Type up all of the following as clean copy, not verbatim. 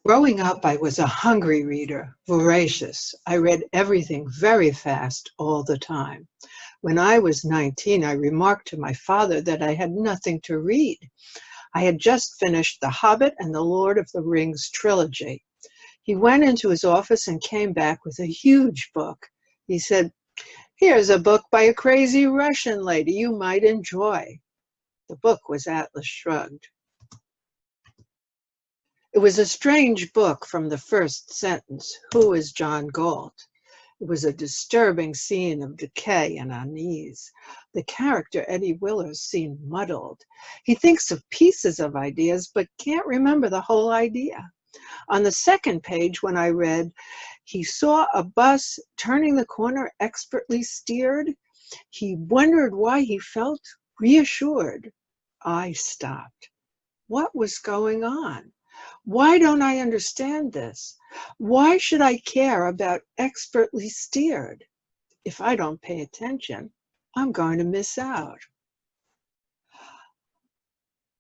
Growing up, I was a hungry reader, voracious. I read everything very fast all the time. When I was 19, I remarked to my father that I had nothing to read. I had just finished The Hobbit and the Lord of the Rings trilogy. He went into his office and came back with a huge book. He said, "Here's a book by a crazy Russian lady you might enjoy." The book was Atlas Shrugged. It was a strange book from the first sentence. Who is John Galt? It was a disturbing scene of decay and unease. The character, Eddie Willers, seemed muddled. He thinks of pieces of ideas, but can't remember the whole idea. On the second page, when I read, he saw a bus turning the corner expertly steered, he wondered why he felt reassured. I stopped. What was going on? Why don't I understand this? Why should I care about expertly steered? If I don't pay attention, I'm going to miss out.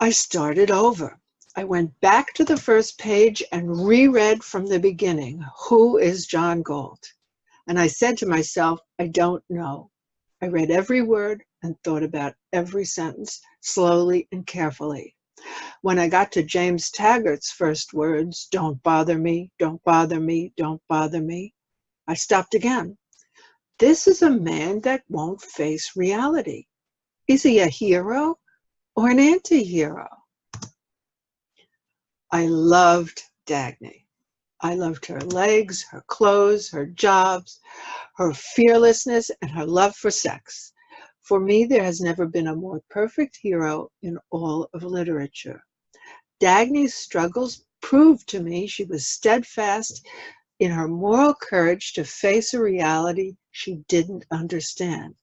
I started over. I went back to the first page and reread from the beginning, Who is John Galt? And I said to myself, I don't know. I read every word and thought about every sentence slowly and carefully. When I got to James Taggart's first words, don't bother me, don't bother me, don't bother me, I stopped again. This is a man that won't face reality. Is he a hero or an anti-hero? I loved Dagny. I loved her legs, her clothes, her jobs, her fearlessness, and her love for sex. For me, there has never been a more perfect hero in all of literature. Dagny's struggles proved to me she was steadfast in her moral courage to face a reality she didn't understand.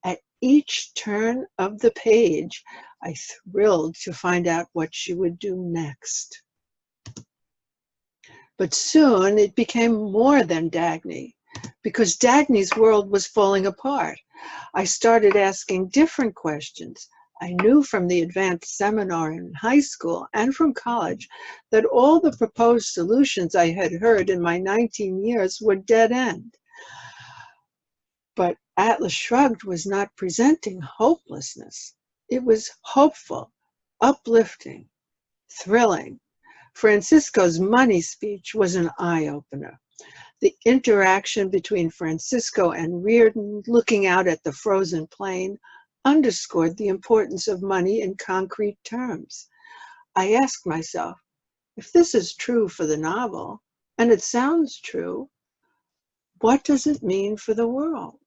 At each turn of the page, I thrilled to find out what she would do next. But soon it became more than Dagny, because Dagny's world was falling apart. I started asking different questions. I knew from the advanced seminar in high school and from college that all the proposed solutions I had heard in my 19 years were dead end. But Atlas Shrugged was not presenting hopelessness. It was hopeful, uplifting, thrilling. Francisco's money speech was an eye-opener. The interaction between Francisco and Reardon, looking out at the frozen plain, underscored the importance of money in concrete terms. I asked myself, if this is true for the novel, and it sounds true, what does it mean for the world?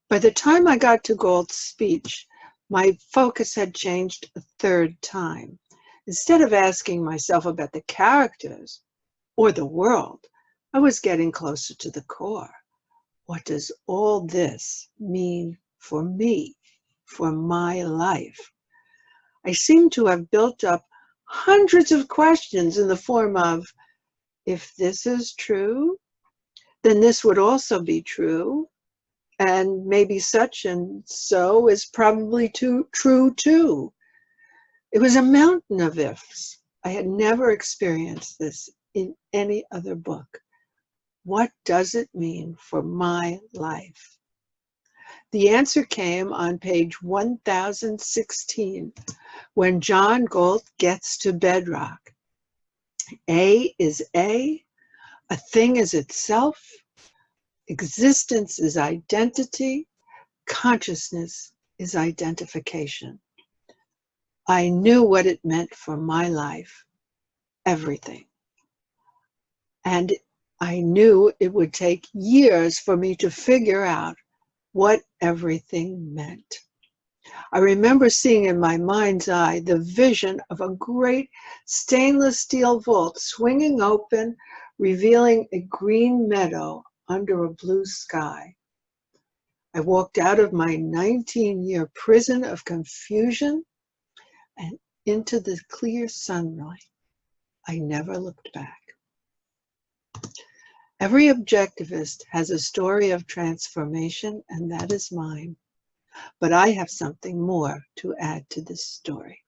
By the time I got to Galt's speech, my focus had changed a third time. Instead of asking myself about the characters or the world, I was getting closer to the core. What does all this mean for me, for my life? I seem to have built up hundreds of questions in the form of, if this is true, then this would also be true, and maybe such and so is probably true too. It was a mountain of ifs. I had never experienced this in any other book. What does it mean for my life? The answer came on page 1016, when John Galt gets to bedrock. A is a thing is itself, existence is identity, consciousness is identification. I knew what it meant for my life, everything. And I knew it would take years for me to figure out what everything meant. I remember seeing in my mind's eye the vision of a great stainless steel vault swinging open, revealing a green meadow under a blue sky. I walked out of my 19-year prison of confusion and into the clear sunlight. I never looked back. Every objectivist has a story of transformation, and that is mine. But I have something more to add to this story.